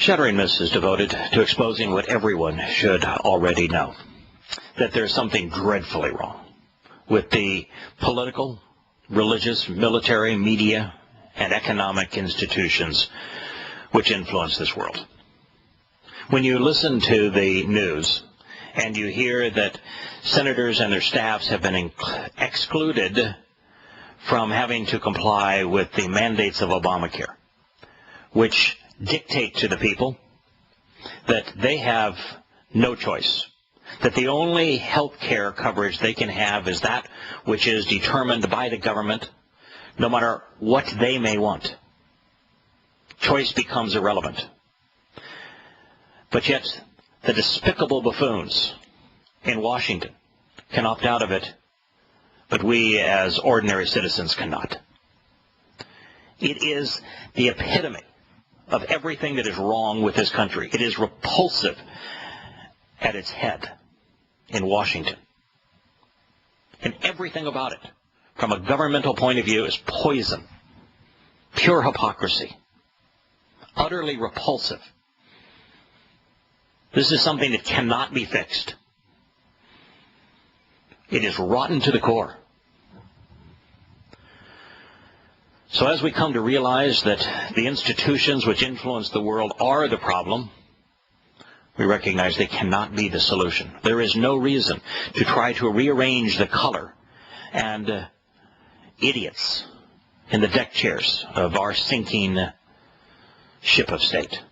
Shattering Myths is devoted to exposing what everyone should already know, that there's something dreadfully wrong with the political, religious, military, media, and economic institutions which influence this world. When you listen to the news and you hear that senators and their staffs have been excluded from having to comply with the mandates of Obamacare, which dictate to the people that they have no choice, that the only health care coverage they can have is that which is determined by the government, no matter what they may want. Choice becomes irrelevant. But yet, the despicable buffoons in Washington can opt out of it, but we as ordinary citizens cannot. It is the epitome of everything that is wrong with this country. It is repulsive at its head in Washington. And everything about it, from a governmental point of view, is poison, pure hypocrisy, utterly repulsive. This is something that cannot be fixed. It is rotten to the core. So as we come to realize that the institutions which influence the world are the problem, we recognize they cannot be the solution. There is no reason to try to rearrange the color and idiots in the deck chairs of our sinking ship of state.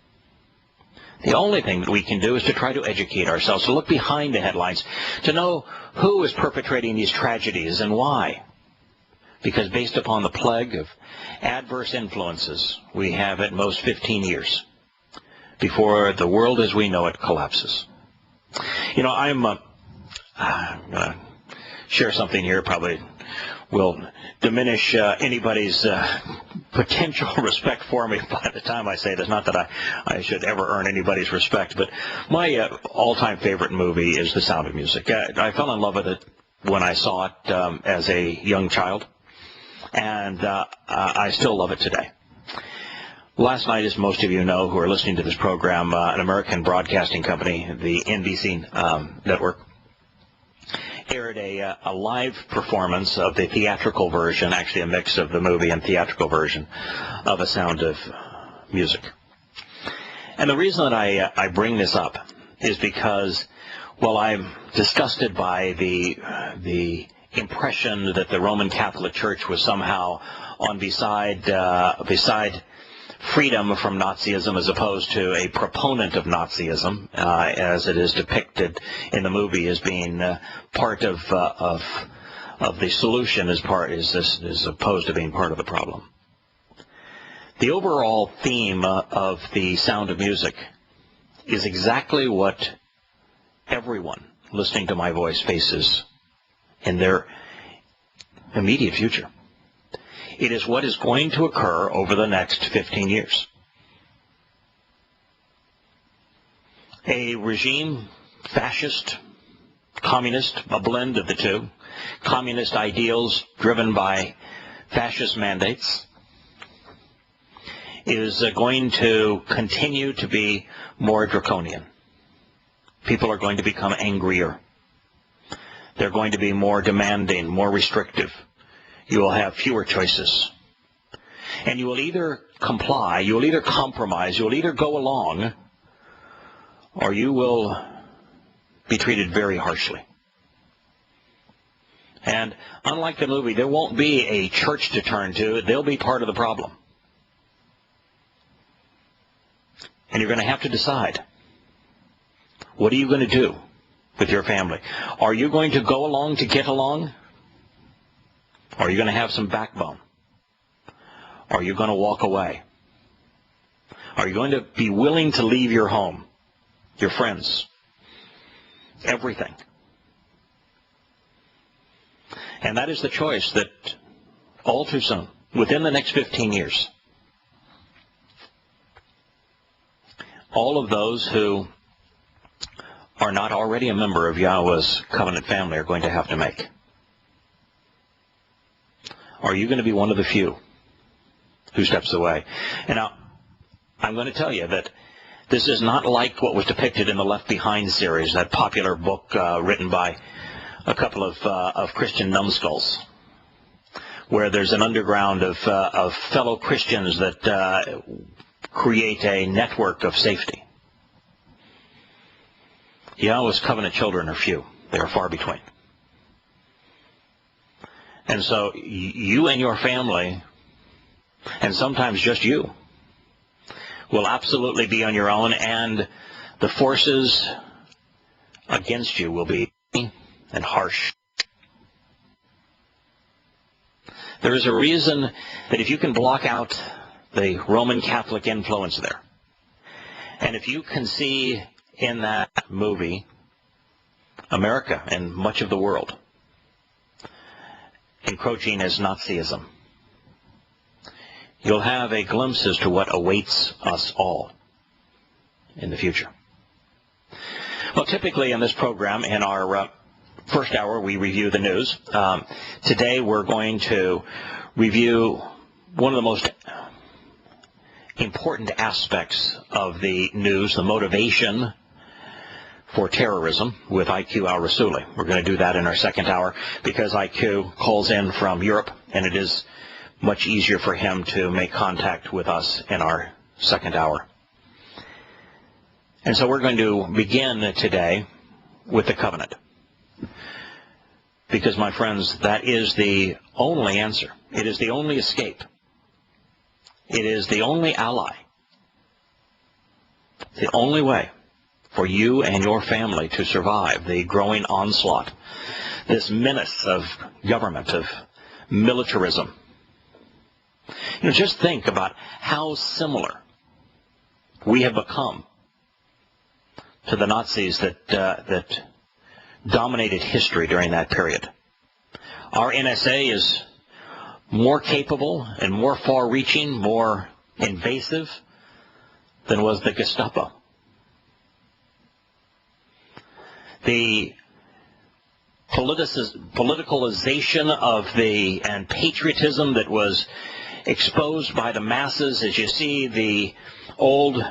The only thing that we can do is to try to educate ourselves, to look behind the headlines, to know who is perpetrating these tragedies and why. Because based upon the plague of adverse influences, we have at most 15 years before the world as we know it collapses. You know, I'm going to share something here, probably will diminish anybody's potential respect for me by the time I say this. Not that I should ever earn anybody's respect, but my all-time favorite movie is The Sound of Music. I fell in love with it when I saw it as a young child, and I still love it today. Last night, as most of you know who are listening to this program, an American broadcasting company, the NBC network, aired a live performance of the theatrical version, actually a mix of the movie and theatrical version of A Sound of Music. And the reason that I bring this up is because, well, I'm disgusted by the impression that the Roman Catholic Church was somehow on beside freedom from Nazism as opposed to a proponent of Nazism, as it is depicted in the movie as being part of the solution as opposed to being part of the problem. The overall theme of The Sound of Music is exactly what everyone listening to my voice faces in their immediate future. It is what is going to occur over the next 15 years. A regime, fascist, communist, a blend of the two, communist ideals driven by fascist mandates, is going to continue to be more draconian. People are going to become angrier. They're going to be more demanding, more restrictive. You will have fewer choices. And you will either comply, you will either compromise, you will either go along, or you will be treated very harshly. And unlike the movie, there won't be a church to turn to. They'll be part of the problem. And you're going to have to decide, what are you going to do with your family? Are you going to go along to get along? Are you going to have some backbone? Are you going to walk away? Are you going to be willing to leave your home, your friends, everything? And that is the choice that all too soon, within the next 15 years, all of those who are not already a member of Yahowah's covenant family are going to have to make. Are you going to be one of the few who steps away? And now, I'm going to tell you that This is not like what was depicted in the Left Behind series, that popular book written by a couple of Christian numbskulls, where there's an underground of fellow Christians that create a network of safety. Yahowah's covenant children are few. They are far between. And so you and your family, and sometimes just you, will absolutely be on your own, and the forces against you will be and harsh. There is a reason that if you can block out the Roman Catholic influence there, and if you can see in that movie America and much of the world encroaching as Nazism, you'll have a glimpse as to what awaits us all in the future. Well, typically in this program, in our first hour, we review the news. Today we're going to review one of the most important aspects of the news, the motivation for terrorism, with IQ al-Rassooli. We're going to do that in our second hour because IQ calls in from Europe, and it is much easier for him to make contact with us in our second hour. And so we're going to begin today with the covenant. Because, my friends, that is the only answer. It is the only escape. It is the only ally. The only way for you and your family to survive the growing onslaught, this menace of government, of militarism. You know, just think about how similar we have become to the Nazis that dominated history during that period. Our NSA is more capable and more far-reaching, more invasive than was the Gestapo. The politicalization of and patriotism that was exposed by the masses, as you see the old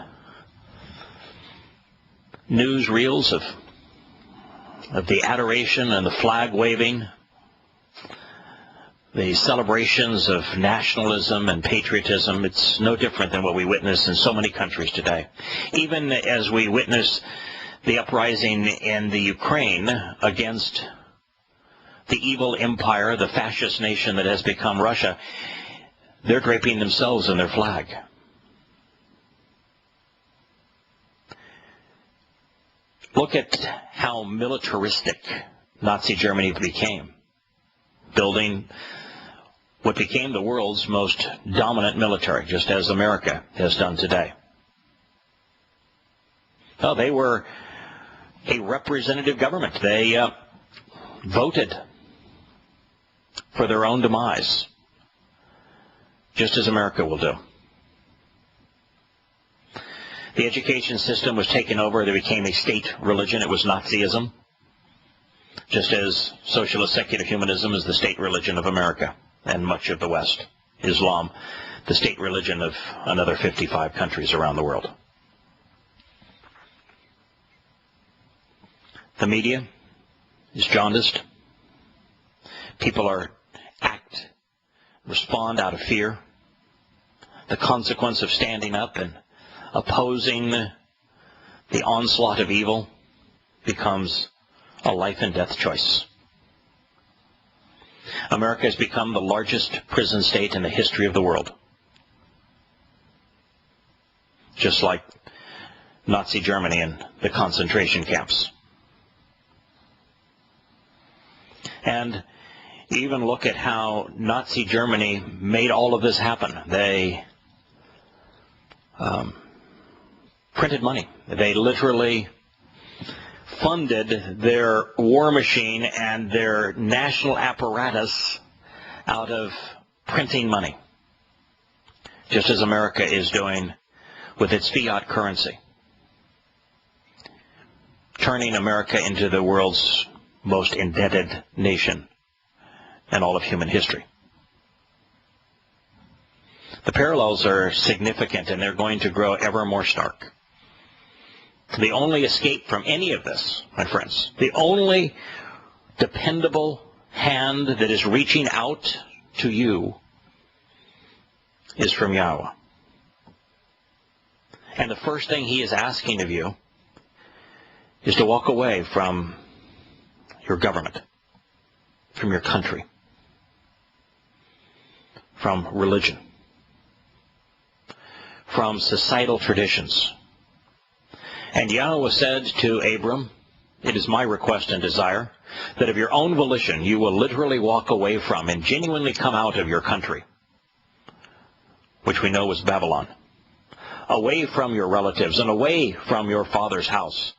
news reels of the adoration and the flag waving, the celebrations of nationalism and patriotism. It's no different than what we witness in so many countries today. Even as we witness the uprising in the Ukraine against the evil empire, the fascist nation that has become Russia, they're draping themselves in their flag. Look at how militaristic Nazi Germany became, building what became the world's most dominant military, just as America has done today. Well, they were a representative government. They voted for their own demise, just as America will do. The education system was taken over. There became a state religion. It was Nazism, just as socialist secular humanism is the state religion of America and much of the West. Islam, the state religion of another 55 countries around the world. The media is jaundiced. People respond out of fear. The consequence of standing up and opposing the onslaught of evil becomes a life and death choice. America has become the largest prison state in the history of the world. Just like Nazi Germany and the concentration camps. And even look at how Nazi Germany made all of this happen. They printed money. They literally funded their war machine and their national apparatus out of printing money, just as America is doing with its fiat currency, turning America into the world's most indebted nation in all of human history. The parallels are significant, and they're going to grow ever more stark. The only escape from any of this, my friends, the only dependable hand that is reaching out to you is from Yahowah. And the first thing he is asking of you is to walk away from your government, from your country, from religion, from societal traditions. And Yahowah said to Abram, it is my request and desire that of your own volition you will literally walk away from and genuinely come out of your country, which we know was Babylon, away from your relatives and away from your father's house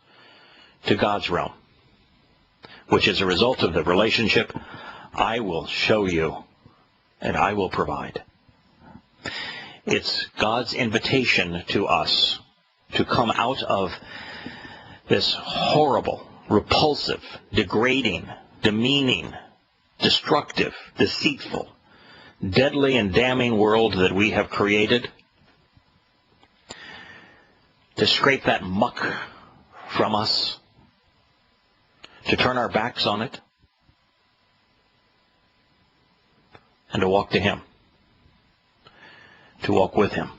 to God's realm, which is a result of the relationship I will show you and I will provide. It's God's invitation to us to come out of this horrible, repulsive, degrading, demeaning, destructive, deceitful, deadly and damning world that we have created, to scrape that muck from us, to turn our backs on it, and to walk to him, to walk with him,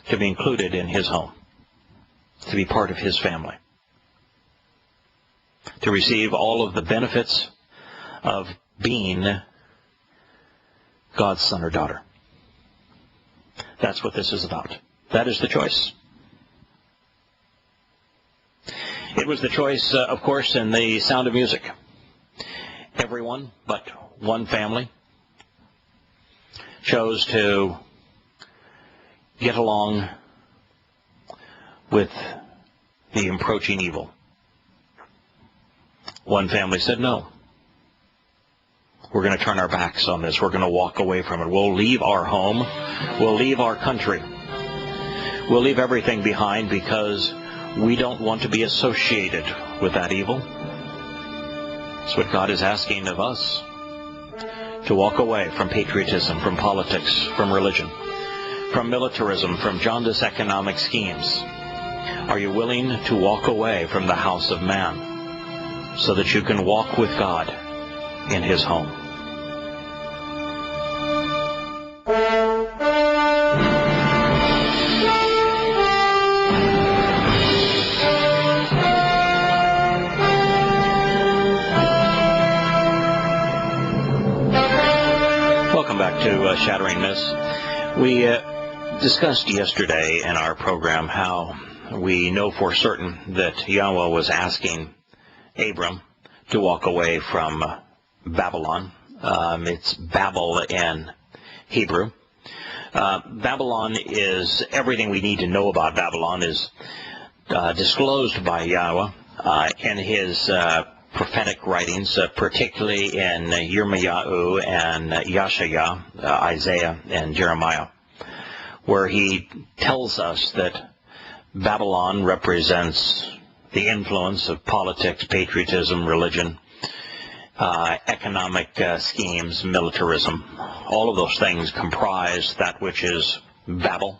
to be included in his home, to be part of his family, to receive all of the benefits of being God's son or daughter. That's what this is about. That is the choice. It was the choice, of course, in The Sound of Music. Everyone but one family chose to get along with the approaching evil. One family said, no, we're going to turn our backs on this. We're going to walk away from it. We'll leave our home. We'll leave our country. We'll leave everything behind because we don't want to be associated with that evil. That's what God is asking of us, to walk away from patriotism, from politics, from religion, from militarism, from jaundiced economic schemes. Are you willing to walk away from the house of man so that you can walk with God in his home? Welcome back to Shattering Myths. We discussed yesterday in our program how we know for certain that Yahowah was asking Abram to walk away from Babylon. It's Babel in Hebrew. Babylon is everything we need to know about Babylon is disclosed by Yahowah in his prophetic writings, particularly in Yirmiyahu and Yeshaya, Isaiah and Jeremiah, where he tells us that Babylon represents the influence of politics, patriotism, religion, economic schemes, militarism. All of those things comprise that which is Babel.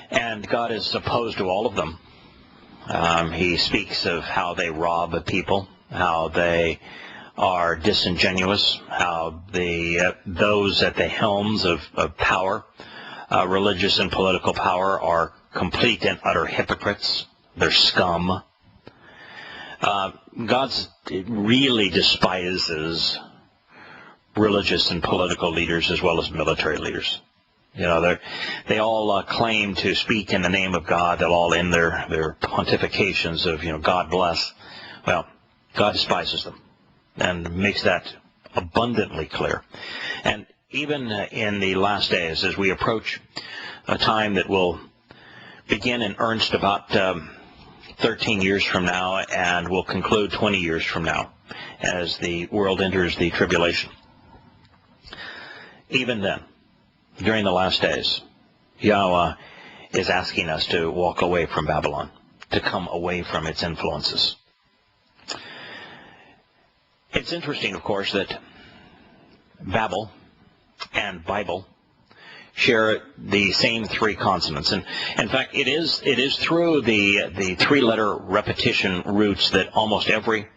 And God is opposed to all of them. He speaks of how they rob people, how they are disingenuous, how those at the helms of power, religious and political power, are complete and utter hypocrites. They're scum. God really despises religious and political leaders as well as military leaders. You know, they all claim to speak in the name of God. They'll all end their pontifications of, God bless. Well, God despises them and makes that abundantly clear. And even in the last days, as we approach a time that will begin in earnest about 13 years from now and will conclude 20 years from now as the world enters the tribulation. Even then, during the last days, Yahowah is asking us to walk away from Babylon, to come away from its influences. It's interesting, of course, that Babel and Bible share the same three consonants. And in fact, it is through the three-letter repetition roots that almost every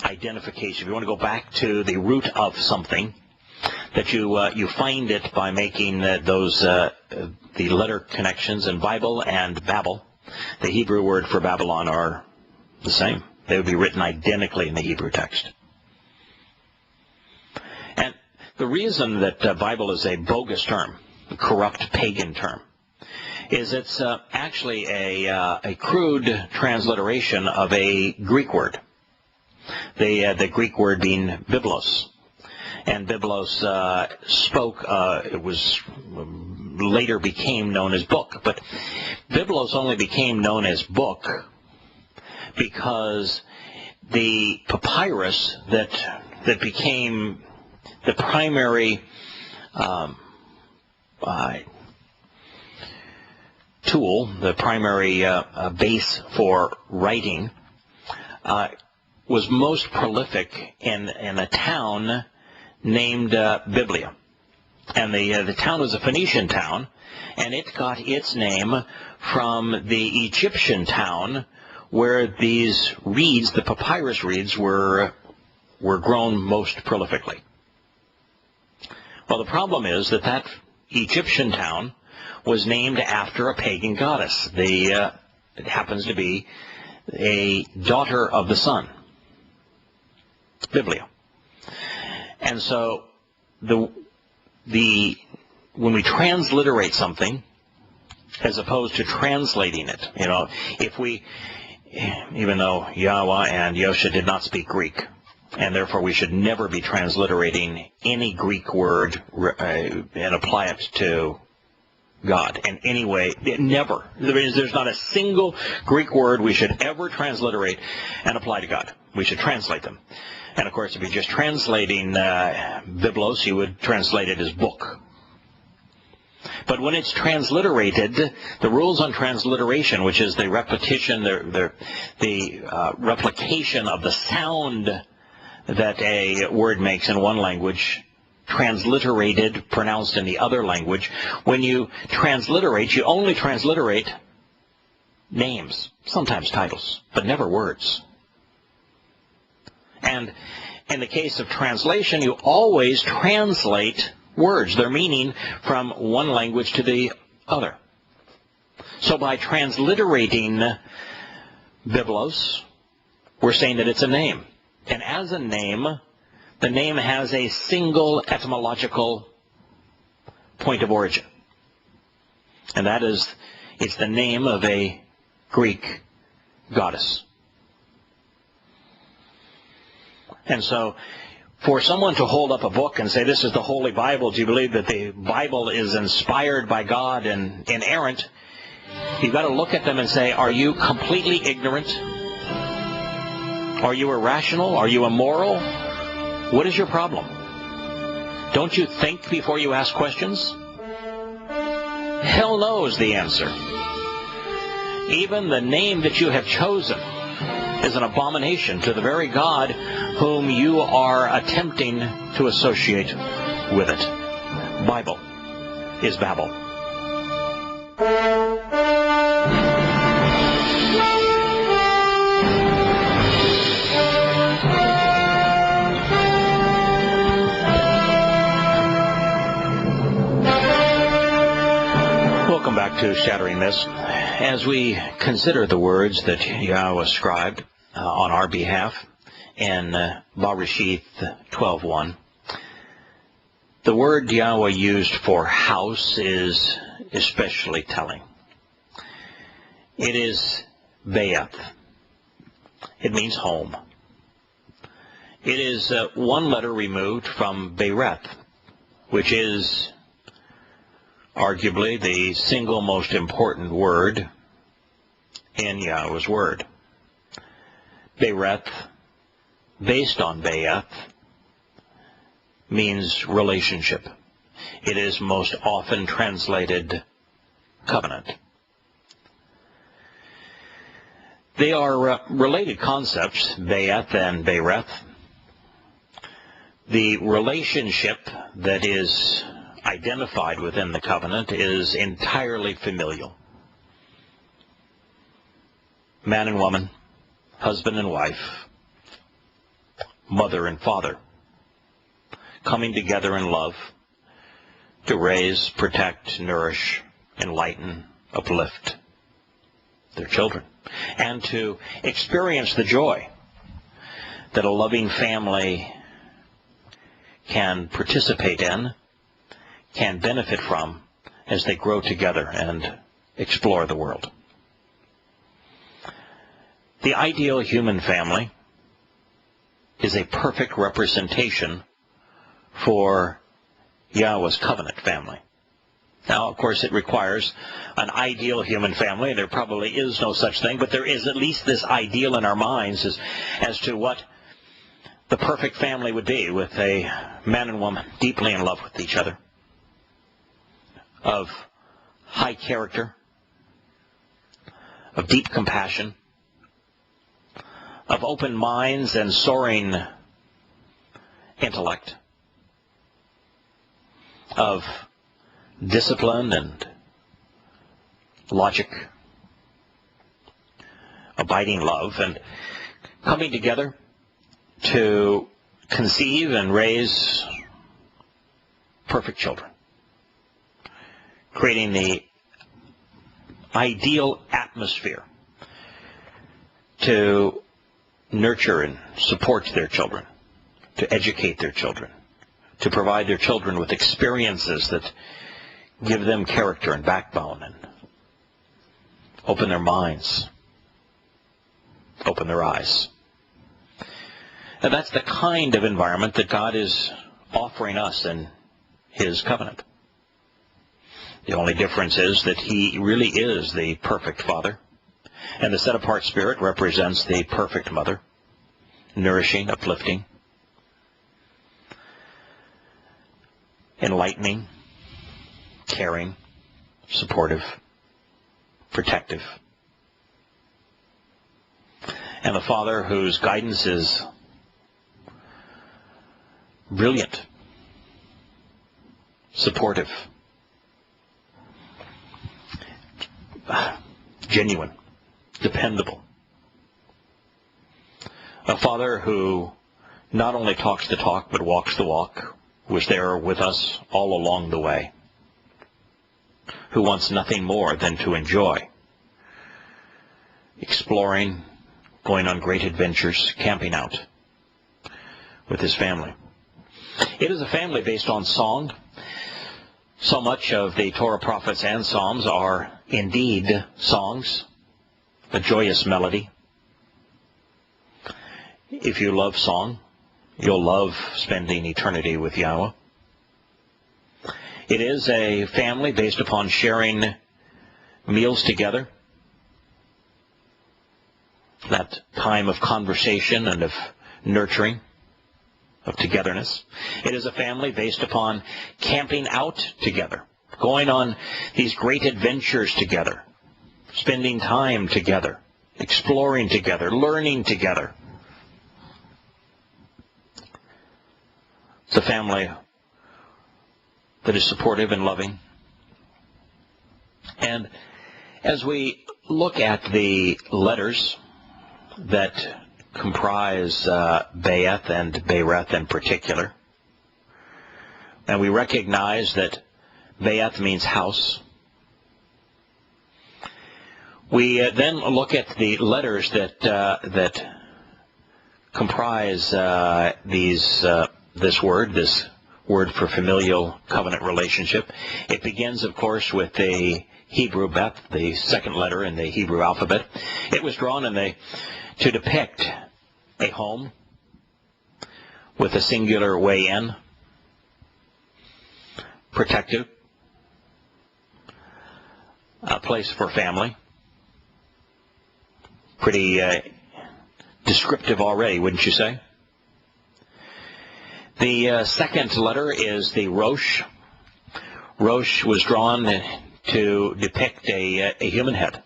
identification, if you want to go back to the root of something, that you find it by making the letter connections. In Bible and Babel, the Hebrew word for Babylon are the same. They would be written identically in the Hebrew text. And the reason that Bible is a bogus term, a corrupt pagan term, is it's actually a crude transliteration of a Greek word. The Greek word being biblos. And biblos it was later became known as book. But biblos only became known as book because the papyrus that became the primary tool, the primary base for writing, was most prolific in a town named Biblia. And the town was a Phoenician town, and it got its name from the Egyptian town where these reeds, the papyrus reeds, were grown most prolifically. Well, the problem is that Egyptian town was named after a pagan goddess. It happens to be a daughter of the sun, Biblia. And so when we transliterate something, as opposed to translating it, even though Yahowah and Yosha did not speak Greek, and therefore we should never be transliterating any Greek word and apply it to God in any way. Never. There's not a single Greek word we should ever transliterate and apply to God. We should translate them. And of course, if you're just translating biblos, you would translate it as book. But when it's transliterated, the rules on transliteration, which is the repetition, the replication of the sound that a word makes in one language, transliterated, pronounced in the other language. When you transliterate, you only transliterate names, sometimes titles, but never words. And in the case of translation, you always translate words, their meaning, from one language to the other. So by transliterating biblos, we're saying that it's a name. And as a name, the name has a single etymological point of origin. And that is, it's the name of a Greek goddess. And so, for someone to hold up a book and say, this is the Holy Bible, do you believe that the Bible is inspired by God and inerrant? You've got to look at them and say, are you completely ignorant? Are you irrational? Are you immoral? What is your problem? Don't you think before you ask questions? Hell no is the answer. Even the name that you have chosen is an abomination to the very God whom you are attempting to associate with it. Bible is Babel. Welcome back to Shattering Myths. As we consider the words that Yahowah scribed on our behalf in Bereshith 12:1, the word Yahowah used for house is especially telling. It is Be'eth. It means home. It is one letter removed from Bereth, which is arguably the single most important word in Yahowah's word. Bereth, based on Be'eth, means relationship. It is most often translated covenant. They are related concepts, Be'eth and Bereth. The relationship that is identified within the covenant is entirely familial. Man and woman, husband and wife, mother and father, coming together in love to raise, protect, nourish, enlighten, uplift their children, and to experience the joy that a loving family can participate in, can benefit from as they grow together and explore the world. The ideal human family is a perfect representation for Yahowah's covenant family. Now, of course, it requires an ideal human family. There probably is no such thing, but there is at least this ideal in our minds as to what the perfect family would be, with a man and woman deeply in love with each other, of high character, of deep compassion, of open minds and soaring intellect, of discipline and logic, abiding love, and coming together to conceive and raise perfect children, creating the ideal atmosphere to nurture and support their children, to educate their children, to provide their children with experiences that give them character and backbone and open their minds, open their eyes. And that's the kind of environment that God is offering us in His covenant. The only difference is that He really is the perfect Father, and the set-apart Spirit represents the perfect Mother, nourishing, uplifting, enlightening, caring, supportive, protective. And the Father whose guidance is brilliant, supportive, genuine, dependable. A Father who not only talks the talk but walks the walk, who is there with us all along the way, who wants nothing more than to enjoy exploring, going on great adventures, camping out with His family. It is a family based on song. So much of the Torah, prophets, and Psalms are indeed songs, a joyous melody. If you love song, you'll love spending eternity with Yahowah. It is a family based upon sharing meals together, that time of conversation and of nurturing, of togetherness. It is a family based upon camping out together, going on these great adventures together, spending time together, exploring together, learning together. It's a family that is supportive and loving. And as we look at the letters that comprise Be'eth and Bereth in particular, and we recognize that Be'eth means house, we then look at the letters that comprise this word for familial covenant relationship. It begins, of course, with the Hebrew Beth, the second letter in the Hebrew alphabet. It was drawn to depict a home with a singular way in, protective, a place for family. Pretty descriptive already, wouldn't you say? The second letter is the Rosh. Rosh was drawn to depict a human head.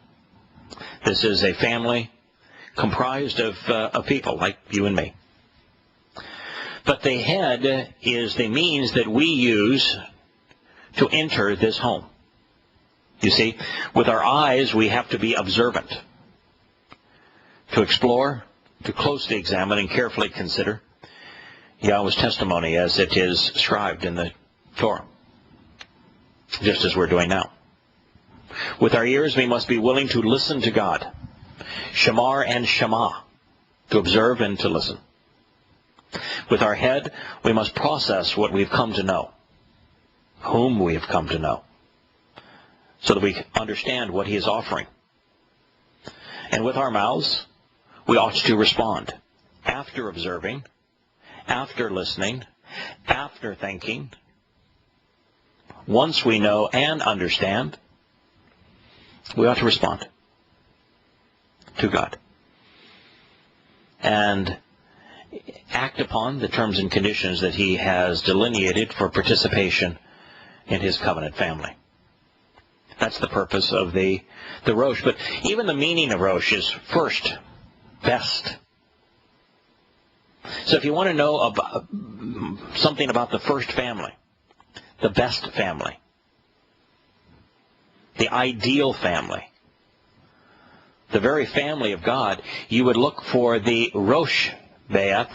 This is a family comprised of people like you and me. But the head is the means that we use to enter this home. You see, with our eyes we have to be observant, to explore, to closely examine and carefully consider Yahweh's testimony as it is scribed in the Torah, just as we're doing now. With our ears we must be willing to listen to God, shamar and shema, to observe and to listen. With our head we must process what we've come to know, whom we have come to know, so that we understand what he is offering. And with our mouths, we ought to respond after observing, after listening, after thinking. Once we know and understand, we ought to respond to God and act upon the terms and conditions that he has delineated for participation in his covenant family. That's the purpose of the Rosh. But even the meaning of Rosh is first, best. So if you want to know about something about the first family, the best family, the ideal family, the very family of God, you would look for the Rosh Be'eth,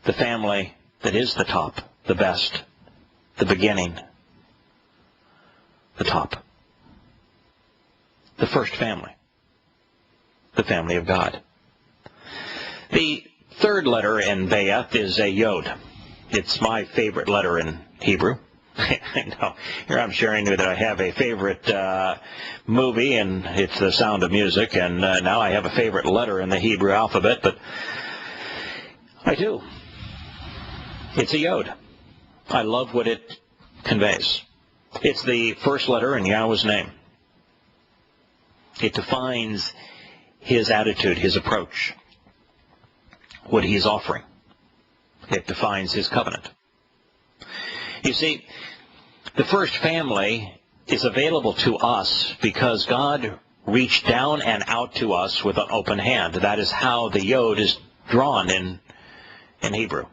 the family that is the top, the best, the beginning, the top. The first family, the family of God. The third letter in Be'eth is a Yod. It's my favorite letter in Hebrew. I know. Here I'm sharing with you that I have a favorite movie, and it's The Sound of Music, and now I have a favorite letter in the Hebrew alphabet, but I do. It's a Yod. I love what it conveys. It's the first letter in Yahweh's name. It defines his attitude, his approach, what he's offering. It defines his covenant. You see, the first family is available to us because God reached down and out to us with an open hand. That is how the Yod is drawn in Hebrew.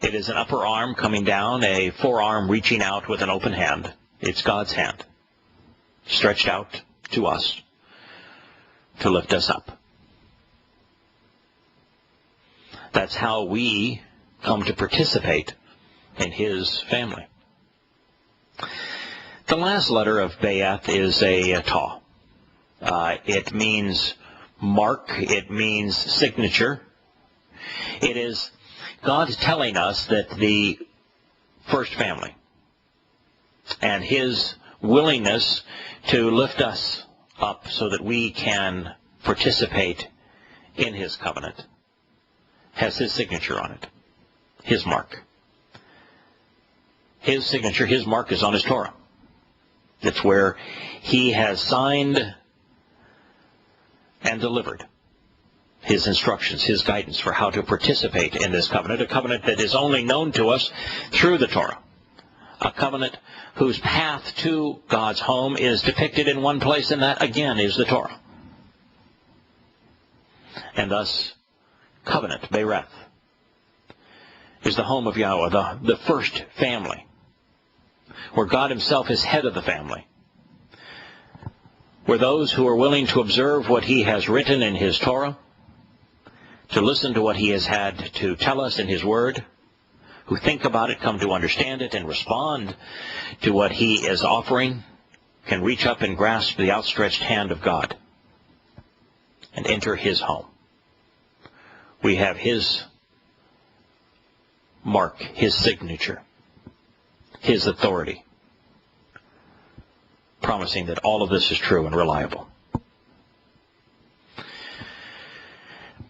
It is an upper arm coming down, a forearm reaching out with an open hand. It's God's hand, stretched out to us to lift us up. That's how we come to participate in his family. The last letter of Be'eth is a Taw. It means mark. It means signature. It is God telling us that the first family and his willingness to lift us up so that we can participate in his covenant has his signature on it, his mark. His signature, his mark is on his Torah. It's where he has signed and delivered his instructions, his guidance for how to participate in this covenant, a covenant that is only known to us through the Torah, a covenant whose path to God's home is depicted in one place, and that, again, is the Torah. And thus, covenant, Be'eth, is the home of Yahweh, the first family, where God himself is head of the family, where those who are willing to observe what he has written in his Torah, to listen to what he has had to tell us in his word, who think about it, come to understand it, and respond to what he is offering, can reach up and grasp the outstretched hand of God and enter his home. We have his mark, his signature, his authority, promising that all of this is true and reliable.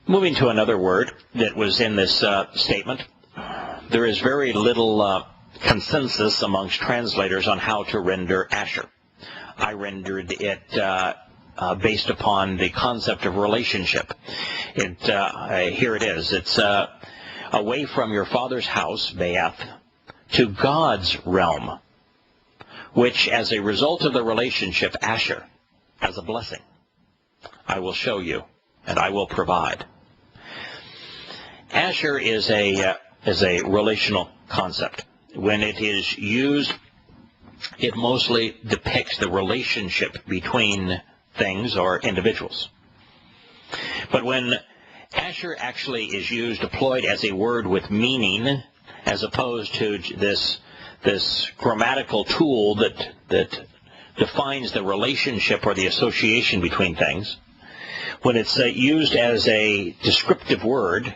Moving to another word that was in this statement, there is very little consensus amongst translators on how to render Asher. I rendered it based upon the concept of relationship. Here it is. It's away from your father's house, Be'eth, to God's realm, which as a result of the relationship, Asher, as a blessing, I will show you and I will provide. Asher is a relational concept. when it is used, it mostly depicts the relationship between things or individuals. But when Asher actually is used, deployed as a word with meaning, as opposed to this grammatical tool that defines the relationship or the association between things, when it's used as a descriptive word,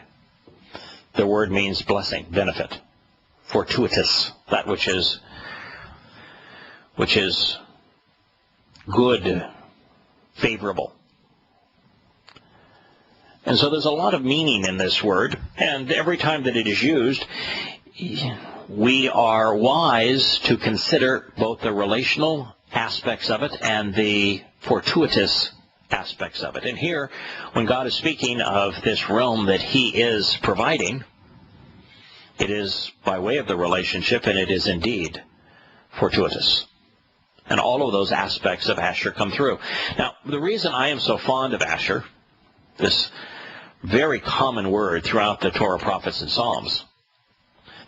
the word means blessing, benefit, fortuitous, that which is good, favorable. And so there's a lot of meaning in this word, and every time that it is used, we are wise to consider both the relational aspects of it and the fortuitous aspects of it. And here, when God is speaking of this realm that he is providing, it is by way of the relationship, and it is indeed fortuitous. And all of those aspects of Asher come through. Now, the reason I am so fond of Asher, this very common word throughout the Torah, prophets, and Psalms,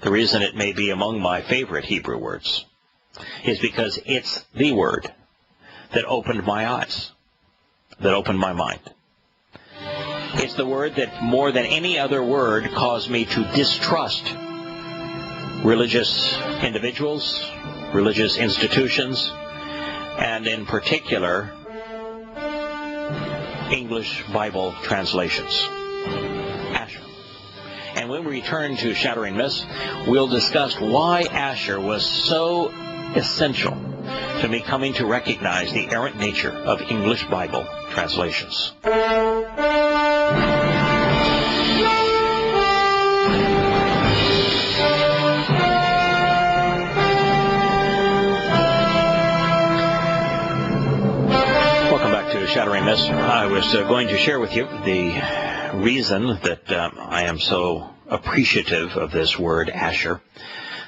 the reason it may be among my favorite Hebrew words, is because it's the word that opened my eyes, that opened my mind. It's the word that more than any other word caused me to distrust religious individuals, religious institutions, and in particular, English Bible translations. Asher. And when we return to Shattering Myths, we'll discuss why Asher was so essential to me coming to recognize the errant nature of English Bible translations. Welcome back to Shattering Myths. I was going to share with you the reason that I am so appreciative of this word Asher,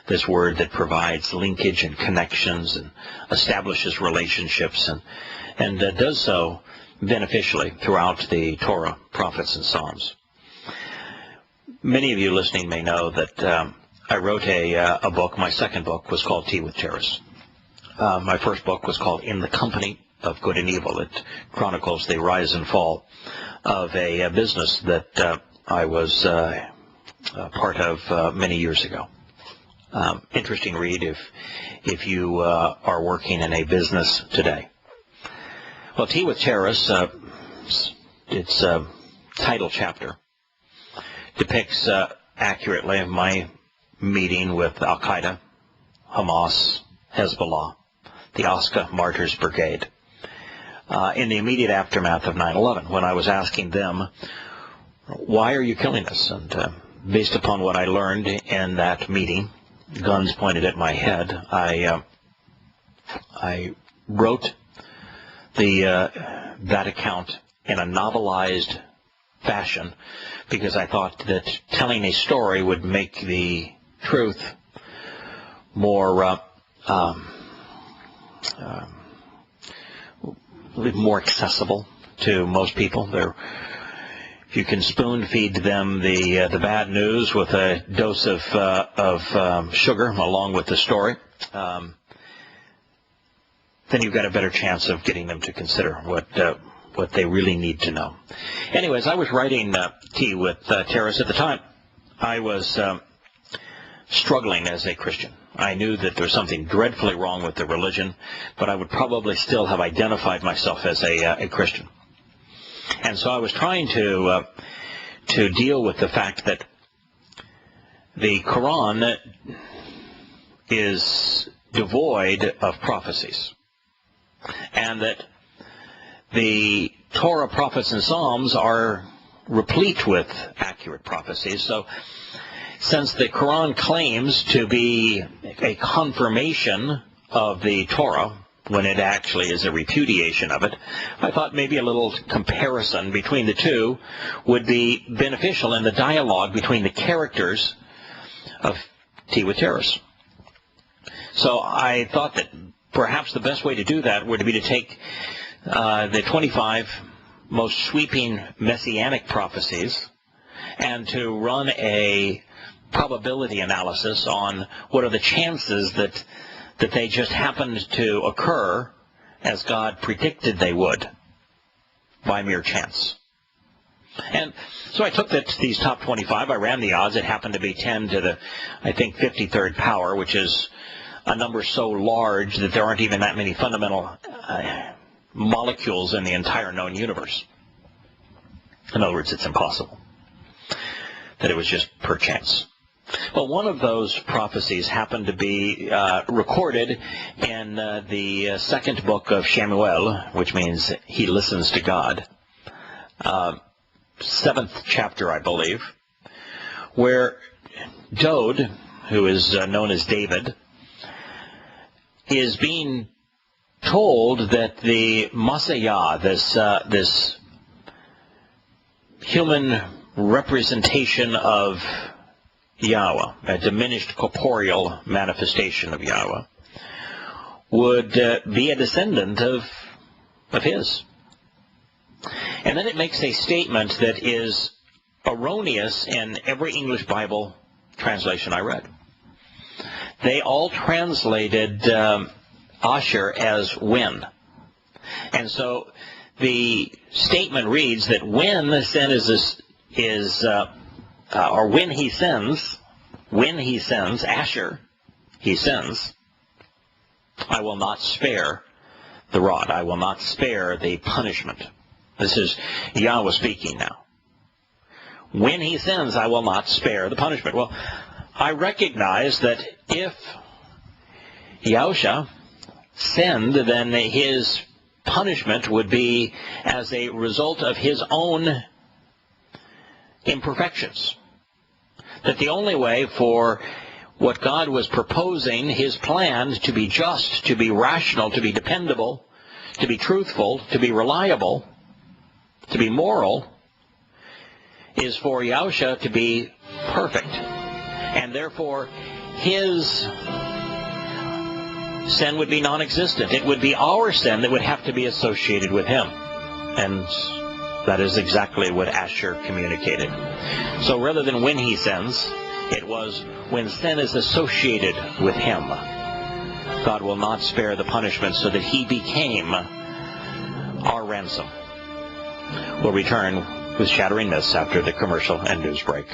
this word that provides linkage and connections and establishes relationships and does so beneficially throughout the Torah, prophets, and Psalms. Many of you listening may know that I wrote a book. My second book was called Tea with Terrorists. My first book was called In the Company of Good and Evil. It chronicles the rise and fall of a business that I was part of many years ago. Interesting read if you are working in a business today. Well, Tea with Terrorists, its title chapter, depicts accurately my meeting with Al-Qaeda, Hamas, Hezbollah, the Oscar Martyrs Brigade, in the immediate aftermath of 9/11, when I was asking them, why are you killing us? And based upon what I learned in that meeting, guns pointed at my head, I wrote that account in a novelized fashion because I thought that telling a story would make the truth more accessible to most people. If you can spoon feed them the bad news with a dose of sugar along with the story, then you've got a better chance of getting them to consider what they really need to know. Anyways, I was writing Tea with Terrorists at the time. I was struggling as a Christian. I knew that there was something dreadfully wrong with the religion, but I would probably still have identified myself as a Christian. And so I was trying to deal with the fact that the Quran is devoid of prophecies, and that the Torah, prophets, and Psalms are replete with accurate prophecies. So since the Quran claims to be a confirmation of the Torah, when it actually is a repudiation of it, I thought maybe a little comparison between the two would be beneficial in the dialogue between the characters of Tea with Terrorists. So I thought that perhaps the best way to do that would be to take the 25 most sweeping messianic prophecies and to run a probability analysis on what are the chances that they just happened to occur as God predicted they would by mere chance. And so I took these top 25, I ran the odds. It happened to be 10 to the, I think, 53rd power, which is a number so large that there aren't even that many fundamental molecules in the entire known universe. In other words, it's impossible that it was just per chance. Well, one of those prophecies happened to be recorded in the second book of Samuel, which means he listens to God. 7th chapter, I believe, where Dode, who is known as David, is being told that the Messiah, this human representation of Yahowah, a diminished corporeal manifestation of Yahowah, would be a descendant of his. And then it makes a statement that is erroneous in every English Bible translation I read. They all translated Asher as when. And so the statement reads that when the sin or when he sins, Asher, he sins, I will not spare the rod. I will not spare the punishment. This is Yahweh speaking now. When he sins, I will not spare the punishment. Well, I recognize that if Yahushua sinned, then his punishment would be as a result of his own imperfections. That the only way for what God was proposing, his plan, to be just, to be rational, to be dependable, to be truthful, to be reliable, to be moral, is for Yahushua to be perfect. And therefore, his sin would be non-existent. It would be our sin that would have to be associated with him. And that is exactly what Asher communicated. So rather than when he sins, it was when sin is associated with him. God will not spare the punishment so that he became our ransom. We'll return with Shattering Myths after the commercial and news break.